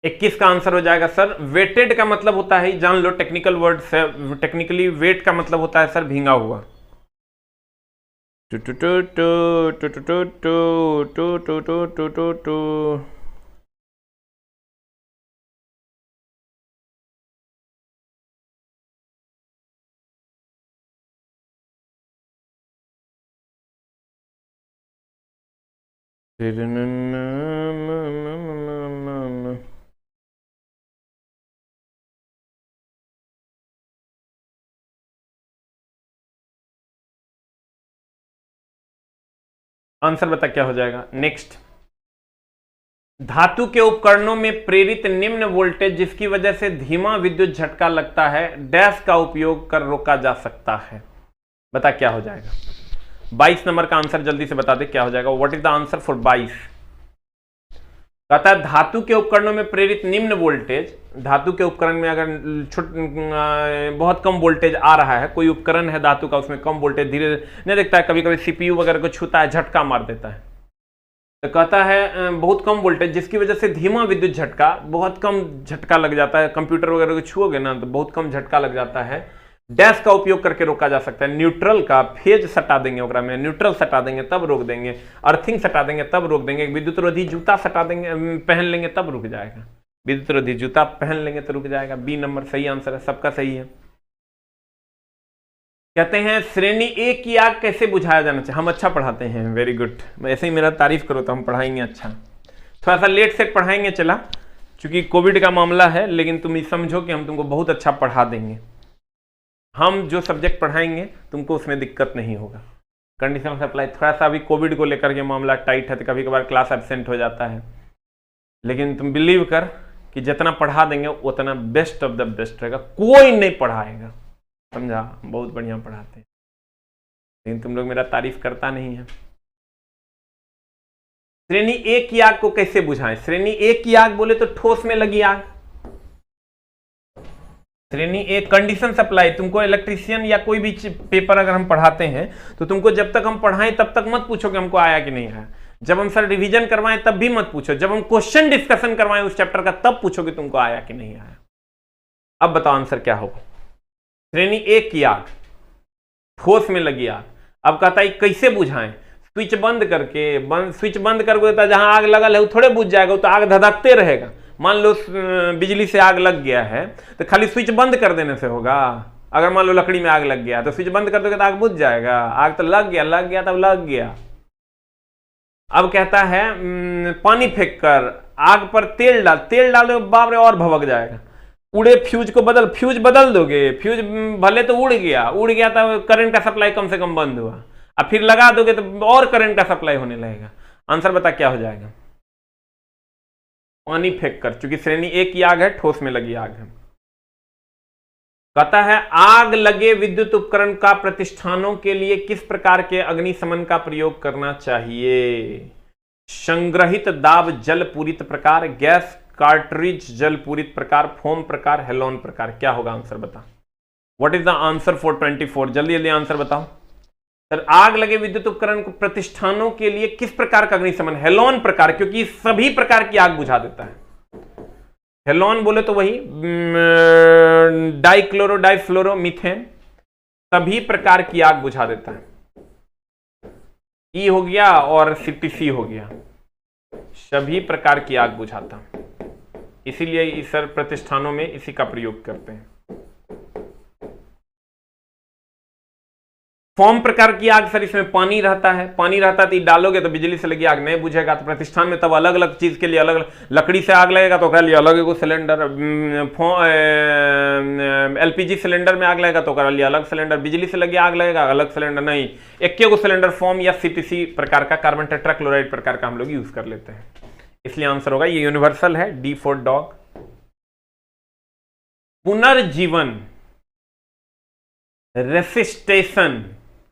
[SPEAKER 1] 21 का आंसर हो जाएगा सर वेटेड का मतलब होता है, जान लो टेक्निकल वर्ड से, टेक्निकली वेट का मतलब होता है सर भींगा हुआ। Two two two two two two two two two two two two two. Answer बता क्या हो जाएगा। नेक्स्ट, धातु के उपकरणों में प्रेरित निम्न वोल्टेज जिसकी वजह से धीमा विद्युत झटका लगता है, डैश का उपयोग कर रोका जा सकता है। बता क्या हो जाएगा। 22 नंबर का आंसर जल्दी से बता दे क्या हो जाएगा। What is the answer for 22? कहता है धातु के उपकरणों में प्रेरित निम्न वोल्टेज, धातु के उपकरण में अगर बहुत कम वोल्टेज आ रहा है, कोई उपकरण है धातु का उसमें कम वोल्टेज धीरे नहीं देखता है, कभी कभी सीपीयू वगैरह को छूता है झटका मार देता है, तो कहता है बहुत कम वोल्टेज जिसकी वजह से धीमा विद्युत झटका, बहुत कम झटका लग जाता है, कंप्यूटर वगैरह को छुओगे ना तो बहुत कम झटका लग जाता है, डैश का उपयोग करके रोका जा सकता है। न्यूट्रल का फेज सटा देंगे ओकरा में, न्यूट्रल सटा देंगे तब रोक देंगे, अर्थिंग सटा देंगे तब रोक देंगे, विद्युत रोधी जूता सटा देंगे पहन लेंगे तब रुक जाएगा, विद्युत रोधी जूता पहन लेंगे तो रुक जाएगा। बी नंबर सही आंसर है, सबका सही है। कहते हैं श्रेणी ए की आग कैसे बुझाया जाना चाहिए। हम अच्छा पढ़ाते हैं, वेरी गुड, ऐसे ही मेरा तारीफ करो तो हम पढ़ाएंगे अच्छा। थोड़ा सा लेट से पढ़ाएंगे चला, क्योंकि कोविड का मामला है, लेकिन तुम समझो कि हम तुमको बहुत अच्छा पढ़ा देंगे। हम जो सब्जेक्ट पढ़ाएंगे तुमको उसमें दिक्कत नहीं होगा। कंडीशन सप्लाई थोड़ा सा अभी कोविड को लेकर के मामला टाइट है, तो कभी कभार क्लास एब्सेंट हो जाता है, लेकिन तुम बिलीव कर कि जितना पढ़ा देंगे उतना बेस्ट ऑफ द बेस्ट रहेगा। कोई नहीं पढ़ाएगा, समझा, बहुत बढ़िया पढ़ाते हैं, लेकिन तुम लोग मेरा तारीफ करता नहीं है। श्रेणी ए की आग को कैसे बुझाएं? श्रेणी ए की आग बोले तो ठोस में लगी आग। श्रेणी ए कंडीशन सप्लाई, तुमको इलेक्ट्रीशियन या कोई भी पेपर अगर हम पढ़ाते हैं तो तुमको जब तक हम पढ़ाएं तब तक मत पूछो कि हमको आया कि नहीं आया। जब हम सर रिवीजन करवाएं तब भी मत पूछो, जब हम क्वेश्चन डिस्कशन करवाएं उस चैप्टर का तब पूछो कि तुमको आया कि नहीं आया। अब बताओ आंसर क्या होगा। श्रेणी ए की आग, ठोस में लगी आग। अब कहता है कैसे बुझाएं? स्विच बंद करके, स्विच बंद करके जहां आग लगल है वो थोड़े बुझ जाएगा, वो तो आग धधकते रहेगा। मान लो बिजली से आग लग गया है तो खाली स्विच बंद कर देने से होगा? अगर मान लो लकड़ी में आग लग गया तो स्विच बंद कर दोगे तो आग बुझ जाएगा? आग तो लग गया तब लग गया। अब कहता है पानी फेंक कर आग पर तेल डालो, बाप रे और भभक जाएगा। उड़े फ्यूज बदल दोगे, फ्यूज भले तो उड़ गया तो करंट का सप्लाई कम से कम बंद हुआ, अब फिर लगा दोगे तो और करंट का सप्लाई होने लगेगा। आंसर बता क्या हो जाएगा? पानी फेंक कर, क्योंकि श्रेणी ए की आग है, ठोस में लगी आग है। कहता है आग लगे विद्युत उपकरण का प्रतिष्ठानों के लिए किस प्रकार के अग्निशमन का प्रयोग करना चाहिए? संग्रहित दाब जल पूरित प्रकार, गैस कार्ट्रिज जल पूरित प्रकार, फोम प्रकार, हेलोन प्रकार। क्या होगा आंसर बता। What is the answer for 24? जल्दी जल्दी आंसर बताओ सर। आग लगे विद्युत उपकरण को प्रतिष्ठानों के लिए किस प्रकार का अग्निशमन? हेलोन प्रकार, क्योंकि सभी प्रकार की आग बुझा देता है। हेलोन बोले तो वही डाइक्लोरो डाइफ्लोरो मीथेन, सभी प्रकार की आग बुझा देता है। ई हो गया और सीटीसी हो गया, सभी प्रकार की आग बुझाता, इसीलिए इस प्रतिष्ठानों में इसी का प्रयोग करते हैं। फोम प्रकार की आग सर, इसमें पानी रहता है तो डालोगे तो बिजली से लगी आग नहीं बुझेगा। तो प्रतिष्ठान में तब अलग अलग चीज के लिए अलग अलग, लकड़ी से आग लगेगा तो लिए अलग एगो सिलेंडर, एलपीजी सिलेंडर में आग लगेगा तो लिए अलग सिलेंडर, बिजली से लगी आग लगेगा अलग सिलेंडर नहीं, एक एगो सिलेंडर फोम या सीटीसी प्रकार का, कार्बन टेट्राक्लोराइड प्रकार का हम लोग यूज कर लेते हैं। इसलिए आंसर होगा ये यूनिवर्सल है, डी फॉर डॉग। पुनर्जीवन रेसिस्टेशन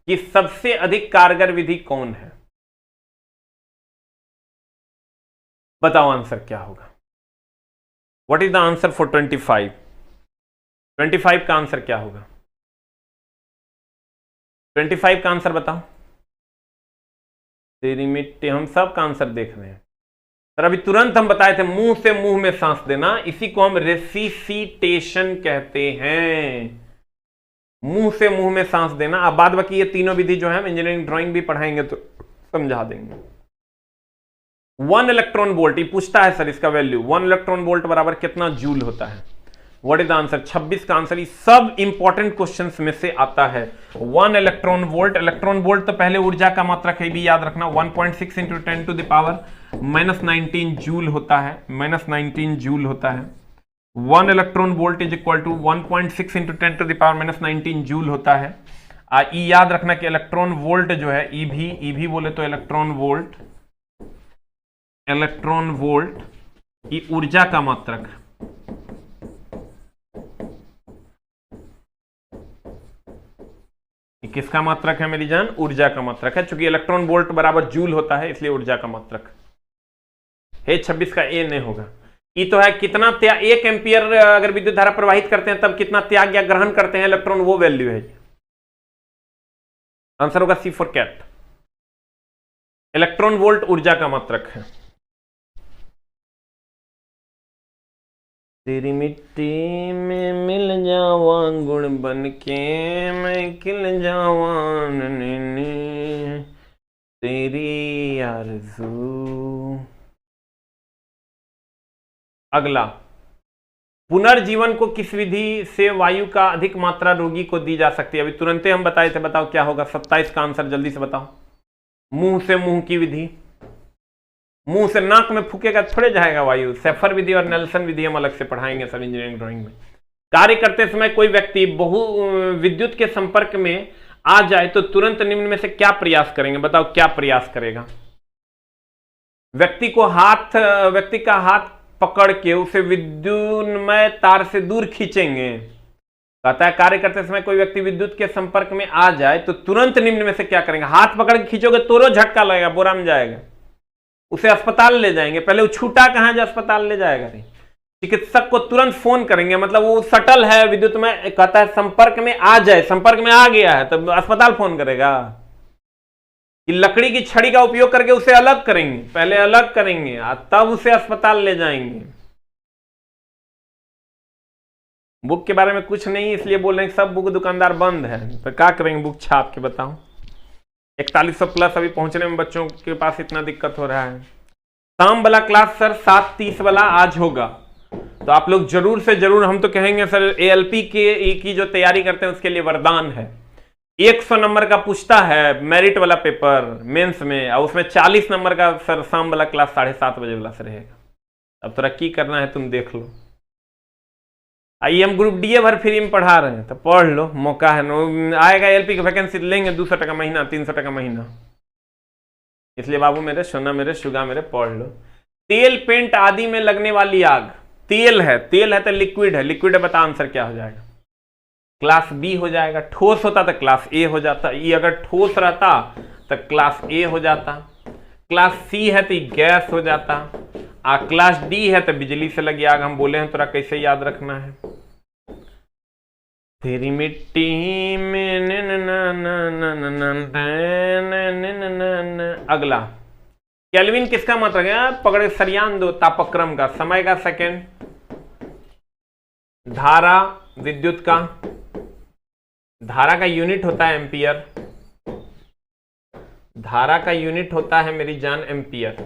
[SPEAKER 1] की सबसे अधिक कारगर विधि कौन है? बताओ आंसर क्या होगा। What is the answer for 25? 25 का आंसर क्या होगा? 25 का आंसर बताओ। तेरी मिट्टी, हम सब का आंसर देख रहे हैं सर। अभी तुरंत हम बताए थे मुंह से मुंह में सांस देना, इसी को हम रेसिसिटेशन कहते हैं, मुंह से मुंह में सांस देना। अब बाद बाकी ये तीनों विधि जो है इंजीनियरिंग ड्राइंग भी पढ़ाएंगे तो समझा देंगे। 1 इलेक्ट्रॉन वोल्ट, ये पूछता है सर इसका वैल्यू, 1 इलेक्ट्रॉन वोल्ट बराबर कितना जूल होता है? What is the answer? 26 का आंसर। ये सब इंपॉर्टेंट क्वेश्चंस में से आता है। 1 इलेक्ट्रॉन वोल्ट तो पहले ऊर्जा का मात्रक है, भी याद रखना, 1.6 × 10⁻⁻19 जूल होता है, -19 जूल होता है। 1 electron volt is equal to 1.6 × 10⁻⁻19 joule होता है। ई याद रखना कि इलेक्ट्रॉन वोल्ट जो है, ई भी बोले तो इलेक्ट्रॉन वोल्ट ये ऊर्जा का मात्रक, ये किसका मात्रक है मेरी जान? ऊर्जा का मात्रक है, चूंकि इलेक्ट्रॉन वोल्ट बराबर जूल होता है इसलिए ऊर्जा का मात्रक है। 26 का ए नहीं होगा। ई तो है कितना त्याग, 1 एम्पियर अगर विद्युत धारा प्रवाहित करते हैं तब कितना त्याग या ग्रहण करते हैं इलेक्ट्रॉन, वो वैल्यू है। आंसर होगा सी फॉर कैट। इलेक्ट्रॉन वोल्ट ऊर्जा का मात्रक है। तेरी मिट्टी में मिल जावा गुण बन के मैं खिल जावा तेरी आरज़ू। अगला, पुनर्जीवन को किस विधि से वायु का अधिक मात्रा रोगी को दी जा सकती है? अभी तुरंत हम बताए थे, बताओ क्या होगा? 27 का आंसर जल्दी से बताओ। मुंह से मुंह की विधि, मुंह से नाक में फूकेगा थोड़े जाएगा वायु। सेफर विधि और नेल्सन विधि हम अलग से पढ़ाएंगे सब इंजीनियरिंग ड्राइंग में। कार्य करते समय कोई व्यक्ति बहु विद्युत के संपर्क में आ जाए तो तुरंत निम्न में से क्या प्रयास करेंगे? बताओ क्या प्रयास करेगा? व्यक्ति का हाथ पकड़ के उसे विद्युन्मय तार से दूर खींचेंगे। कहता है कार्य करते समय कोई व्यक्ति विद्युत के संपर्क में आ जाए तो तुरंत निम्न में से क्या करेंगे? हाथ पकड़ के खींचोगे तो झटका लगेगा, बोरा में जाएगा, उसे अस्पताल ले जाएंगे। पहले वो छूटा कहां जो अस्पताल ले जाएगा? चिकित्सक को तुरंत फोन करेंगे, मतलब वो सटल है विद्युत में, कहता है संपर्क में आ जाए, संपर्क में आ गया है तो अस्पताल फोन करेगा। कि लकड़ी की छड़ी का उपयोग करके उसे अलग करेंगे, पहले अलग करेंगे तब उसे अस्पताल ले जाएंगे। बुक के बारे में कुछ नहीं इसलिए बोल रहे हैं सब बुक दुकानदार बंद है, तो क्या करेंगे बुक छाप के? बताओ। 4100 प्लस अभी पहुंचने में बच्चों के पास इतना दिक्कत हो रहा है। शाम वाला क्लास सर 7:30 वाला आज होगा, तो आप लोग जरूर से जरूर, हम तो कहेंगे सर ALP की जो तैयारी करते हैं उसके लिए वरदान है। 100 नंबर का पूछता है मेरिट वाला पेपर मेंस में, और उसमें 40 नंबर का सर शाम वाला क्लास 7:30 बजे वाला से रहेगा। अब तरक्की करना है, तुम देख लो। हम ग्रुप डी भर फ्री में पढ़ा रहे हैं, तो पढ़ लो, मौका है। आएगा LP की वैकेंसी लेंगे 200 टका महीना, 300 टका महीना। इसलिए बाबू मेरे, सोना मेरे, शुगा मेरे, पढ़ लो। तेल, पेंट आदि में लगने वाली आग, तेल है तो लिक्विड है, लिक्विड है, बता आंसर क्या हो जाएगा? क्लास बी हो जाएगा। ठोस होता तो क्लास ए हो जाता, ये अगर ठोस रहता तो क्लास ए हो जाता। क्लास सी है तो गैस हो जाता, क्लास डी है तो बिजली से लगी आग। हम बोले हैं तोरा कैसे याद रखना है? तेरी मिट्टी में अगला, केल्विन किसका मात्रक है? पकड़े सरियान दो तापक्रम का, समय का सेकेंड, धारा विद्युत का, धारा का यूनिट होता है एम्पियर, धारा का यूनिट होता है मेरी जान एम्पियर।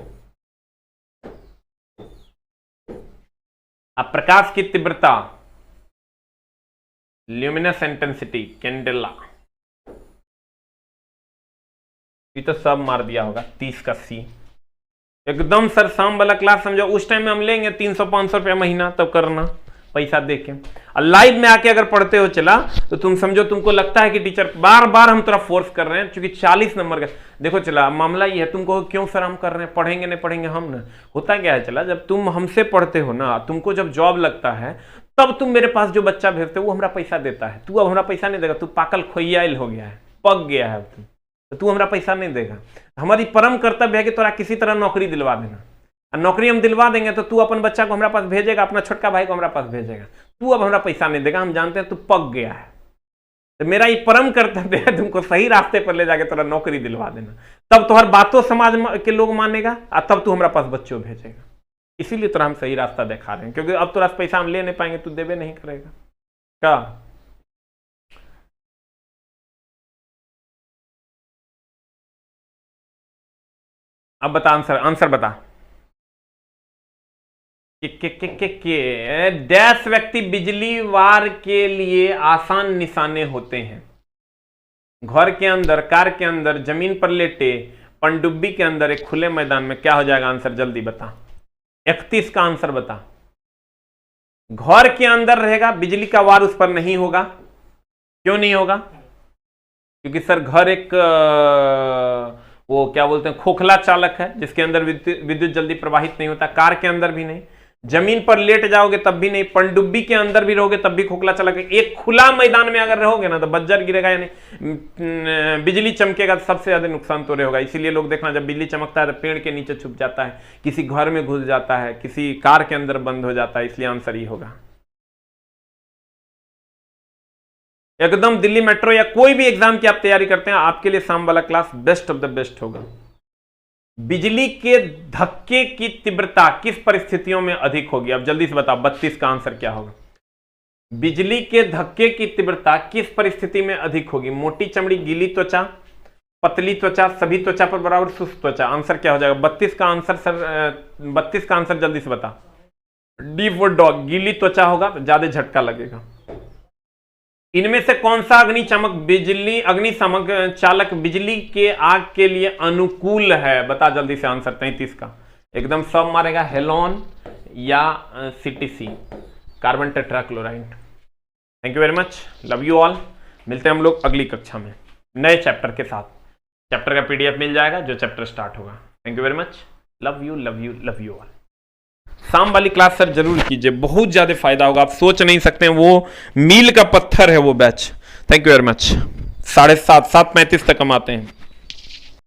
[SPEAKER 1] अब प्रकाश की तीव्रता, ल्यूमिनस इंटेंसिटी, कैंडेला। ये तो सब मार दिया होगा। 30 का सी एकदम सर शाम वाला क्लास समझो, उस टाइम में हम लेंगे 300-500 रुपया महीना, तब करना पैसा देके। और लाइव में आके अगर पढ़ते हो चला तो तुम समझो, तुमको लगता है कि टीचर बार बार हम थोड़ा फोर्स कर रहे हैं, क्योंकि 40 नंबर का देखो चला मामला ये है। तुमको क्यों सर हम कर रहे हैं, पढ़ेंगे नहीं पढ़ेंगे हम ना? होता क्या है चला, जब तुम हमसे पढ़ते हो ना, तुमको जब जॉब लगता है तब तुम मेरे पास जो बच्चा भेजते हो वो हमारा पैसा देता है। तू अब हमारा पैसा नहीं देगा, तू पाकल खोइयाइल हो गया है, पक गया है तुम, तो तू हमारा पैसा नहीं देगा। हमारी परम कर्तव्य है कि तोरा किसी तरह नौकरी दिलवा देना। नौकरी हम दिलवा देंगे तो तू अपन बच्चा को हमारे पास भेजेगा, अपना छोटका भाई को हमारे पास भेजेगा। तू अब हमारा पैसा नहीं देगा, हम जानते हैं तू पक गया है। तो मेरा ये परम कर्तव्य है तुमको सही रास्ते पर ले जाके तोरा नौकरी दिलवा देना, तब तुम्हारी बातों समाज के लोग मानेगा और तब तू हमारे पास बच्चों भेजेगा। इसीलिए तोरा हम सही रास्ता दिखा रहे हैं, क्योंकि अब तोरा पैसा हम ले नहीं पाएंगे, तू देवे नहीं करेगा। क्या अब बता आंसर बता। डैश व्यक्ति बिजली वार के लिए आसान निशाने होते हैं? घर के अंदर, कार के अंदर, जमीन पर लेटे, पनडुब्बी के अंदर, एक खुले मैदान में। क्या हो जाएगा आंसर? जल्दी बता। 31 का आंसर बता। घर के अंदर रहेगा, बिजली का वार उस पर नहीं होगा। क्यों नहीं होगा? क्योंकि सर घर एक वो क्या बोलते हैं खोखला चालक है, जिसके अंदर विद्युत जल्दी प्रवाहित नहीं होता। कार के अंदर भी नहीं। जमीन पर लेट जाओगे तब भी नहीं, पनडुब्बी के अंदर भी रहोगे तब भी खोखला चला के, एक खुला मैदान में अगर रहोगे ना तो बज्जर गिरेगा, यानी बिजली चमकेगा तो सबसे ज्यादा नुकसान तो होगा। इसीलिए लोग देखना जब बिजली चमकता है तो पेड़ के नीचे छुप जाता है, किसी घर में घुस जाता है, किसी कार के अंदर बंद हो जाता है, इसलिए आंसर ही होगा एकदम। दिल्ली मेट्रो या कोई भी एग्जाम की आप तैयारी करते हैं, आपके लिए शाम वाला class best of the best होगा। बिजली के धक्के की तीव्रता किस परिस्थितियों में अधिक होगी? अब जल्दी से बताओ 32 का आंसर क्या होगा? बिजली के धक्के की तीव्रता किस परिस्थिति में अधिक होगी? मोटी चमड़ी, गीली त्वचा, पतली त्वचा, सभी त्वचा पर बराबर, शुष्क त्वचा। आंसर क्या हो जाएगा 32 का आंसर? सर 32 का आंसर जल्दी से बता। डी फॉर डॉग, गीली त्वचा होगा तो ज्यादा झटका लगेगा। इनमें से कौन सा अग्निशामक चालक बिजली के आग के लिए अनुकूल है? बता जल्दी से आंसर 33 का एकदम सब मारेगा। हेलोन या CTC, carbon tetrachloride. Thank you very much, love you all. मिलते हैं हम लोग अगली कक्षा में नए चैप्टर के साथ। चैप्टर का पीडीएफ मिल जाएगा जो चैप्टर स्टार्ट होगा। Thank you very much, love you love you love you all. शाम वाली क्लास सर जरूर कीजिए, बहुत ज्यादा फायदा होगा, आप सोच नहीं सकते हैं, वो मील का पत्थर है वो batch. Thank you very much. 7:30 7:35 तक हम आते हैं।